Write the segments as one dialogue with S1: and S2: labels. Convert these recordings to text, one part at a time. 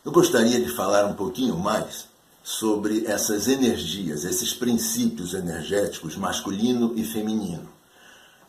S1: Eu gostaria de falar um pouquinho mais sobre essas energias, esses princípios energéticos masculino e feminino.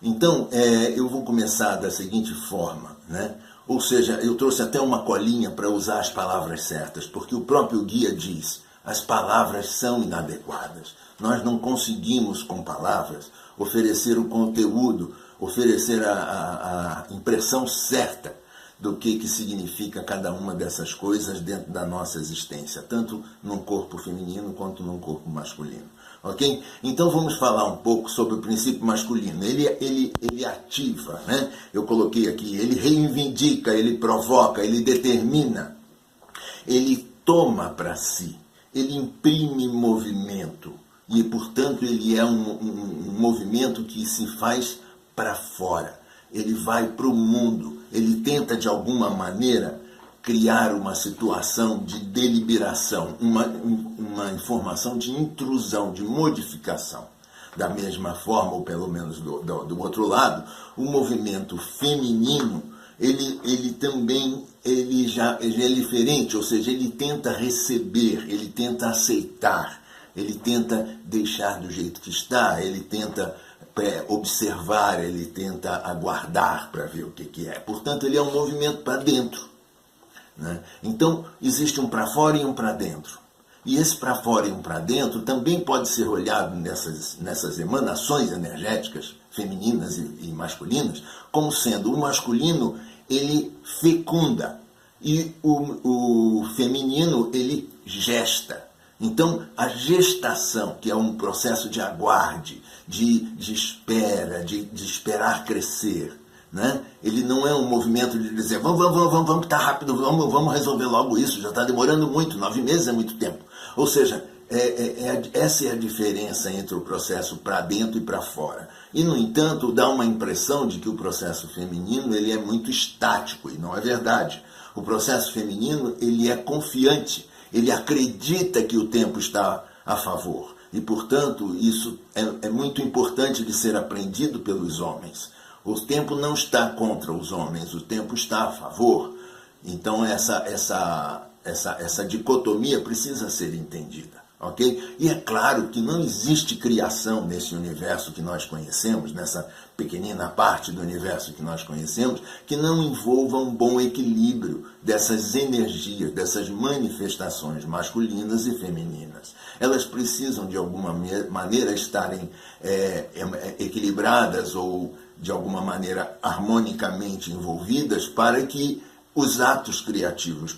S1: Então, eu vou começar da seguinte forma, né? Ou seja, eu trouxe até uma colinha para usar as palavras certas, porque o próprio guia diz, as palavras são inadequadas. Nós não conseguimos, com palavras, oferecer o conteúdo, oferecer a impressão certa do que significa cada uma dessas coisas dentro da nossa existência, tanto num corpo feminino quanto num corpo masculino. Ok? Então vamos falar um pouco sobre o princípio masculino. Ele ativa, né? Eu coloquei aqui, ele reivindica, ele provoca, ele determina, ele toma para si, ele imprime movimento e, portanto, ele é um movimento que se faz para fora. Ele vai para o mundo, ele tenta de alguma maneira criar uma situação de deliberação, uma informação de intrusão, de modificação. Da mesma forma, ou pelo menos do outro lado, o movimento feminino, ele também é diferente, ou seja, ele tenta receber, ele tenta aceitar, ele tenta deixar do jeito que está, ele tenta observar, ele tenta aguardar para ver o que é. Portanto, ele é um movimento para dentro. Né? Então, existe um para fora e um para dentro. E esse para fora e um para dentro também pode ser olhado nessas emanações energéticas femininas e masculinas, como sendo o masculino, ele fecunda, e o feminino, ele gesta. Então, a gestação, que é um processo de aguarde, de espera, de esperar crescer, né? Ele não é um movimento de dizer, vamos tá rápido, vamos resolver logo isso, já está demorando muito, 9 meses é muito tempo. Ou seja, essa é a diferença entre o processo para dentro e para fora. E, no entanto, dá uma impressão de que o processo feminino ele é muito estático, e não é verdade. O processo feminino ele é confiante, ele acredita que o tempo está a favor. E, portanto, isso é muito importante de ser aprendido pelos homens. O tempo não está contra os homens, o tempo está a favor. Então, essa dicotomia precisa ser entendida. Okay? E é claro que não existe criação nesse universo que nós conhecemos, nessa pequenina parte do universo que nós conhecemos, que não envolva um bom equilíbrio dessas energias, dessas manifestações masculinas e femininas. Elas precisam, de alguma maneira, estarem equilibradas ou, de alguma maneira, harmonicamente envolvidas para que os atos criativos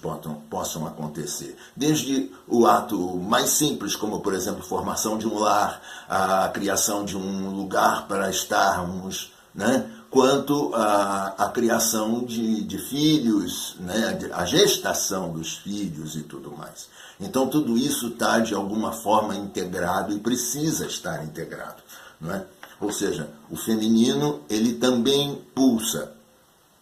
S1: possam acontecer. Desde o ato mais simples, como, por exemplo, formação de um lar, a criação de um lugar para estarmos, né? Quanto a criação de filhos, né? A gestação dos filhos e tudo mais. Então, tudo isso está, de alguma forma, integrado e precisa estar integrado. Não é? Ou seja, o feminino ele também pulsa,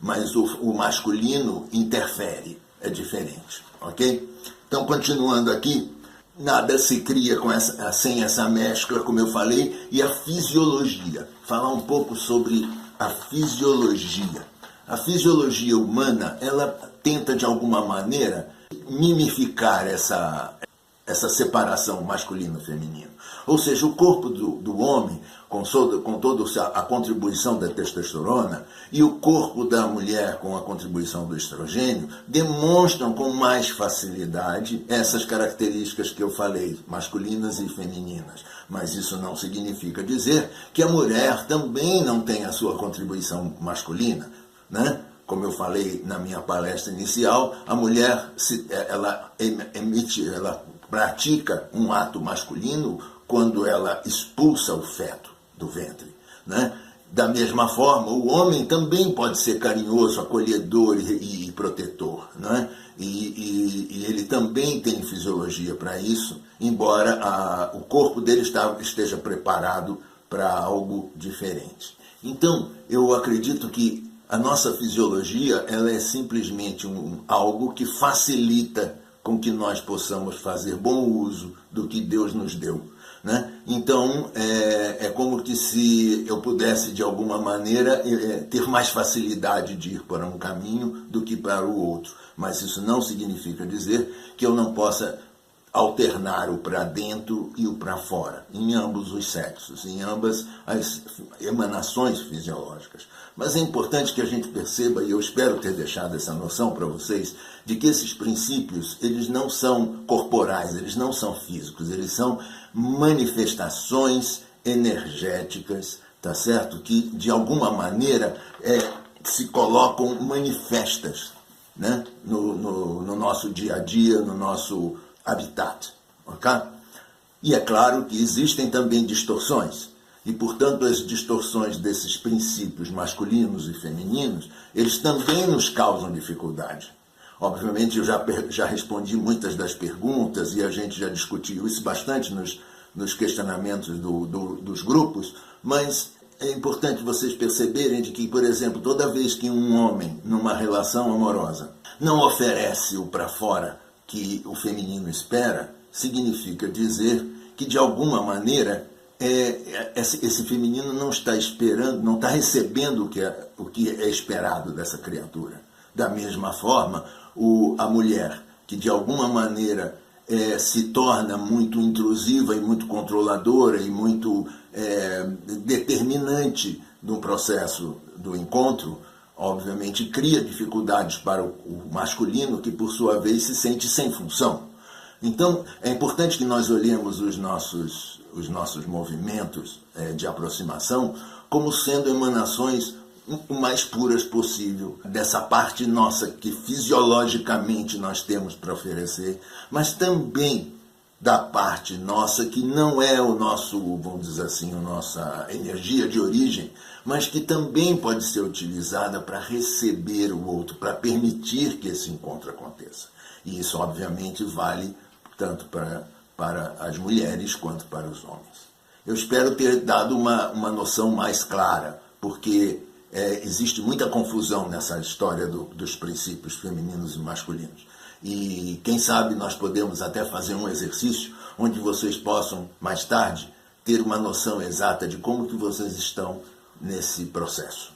S1: mas o masculino interfere, é diferente, ok? Então, continuando aqui, nada se cria sem essa mescla, como eu falei, e a fisiologia. Falar um pouco sobre a fisiologia. A fisiologia humana, ela tenta, de alguma maneira, mimificar essa separação masculino-feminino. Ou seja, o corpo do homem, com toda a contribuição da testosterona, e o corpo da mulher, com a contribuição do estrogênio, demonstram com mais facilidade essas características que eu falei, masculinas e femininas. Mas isso não significa dizer que a mulher também não tem a sua contribuição masculina, né? Como eu falei na minha palestra inicial, a mulher ela pratica um ato masculino quando ela expulsa o feto do ventre, né? Da mesma forma, o homem também pode ser carinhoso, acolhedor e protetor, né? E ele também tem fisiologia para isso, embora o corpo dele esteja preparado para algo diferente. Então, eu acredito que a nossa fisiologia ela é simplesmente algo que facilita com que nós possamos fazer bom uso do que Deus nos deu. né? Então, é como que se eu pudesse, de alguma maneira, ter mais facilidade de ir para um caminho do que para o outro. Mas isso não significa dizer que eu não possa alternar o para dentro e o para fora, em ambos os sexos, em ambas as emanações fisiológicas. Mas é importante que a gente perceba, e eu espero ter deixado essa noção para vocês, de que esses princípios, eles não são corporais, eles não são físicos, eles são manifestações energéticas, tá certo? Que, de alguma maneira, se colocam manifestas, né? no nosso dia a dia, no nosso habitat, ok? E é claro que existem também distorções, e portanto as distorções desses princípios masculinos e femininos, eles também nos causam dificuldade. Obviamente eu já respondi muitas das perguntas e a gente já discutiu isso bastante nos questionamentos dos grupos, mas é importante vocês perceberem de que, por exemplo, toda vez que um homem, numa relação amorosa, não oferece o para fora que o feminino espera, significa dizer que, de alguma maneira, esse feminino não está esperando, não está recebendo o que é esperado dessa criatura. Da mesma forma, a mulher, que de alguma maneira se torna muito intrusiva e muito controladora e muito determinante no processo do encontro, obviamente cria dificuldades para o masculino, que por sua vez se sente sem função. Então é importante que nós olhemos os nossos movimentos de aproximação como sendo emanações o mais puras possível dessa parte nossa que fisiologicamente nós temos para oferecer, mas também da parte nossa que não é o nosso, vamos dizer assim, a nossa energia de origem, mas que também pode ser utilizada para receber o outro, para permitir que esse encontro aconteça. E isso, obviamente, vale tanto para as mulheres quanto para os homens. Eu espero ter dado uma noção mais clara, porque existe muita confusão nessa história dos princípios femininos e masculinos. E quem sabe nós podemos até fazer um exercício onde vocês possam, mais tarde, ter uma noção exata de como que vocês estão nesse processo.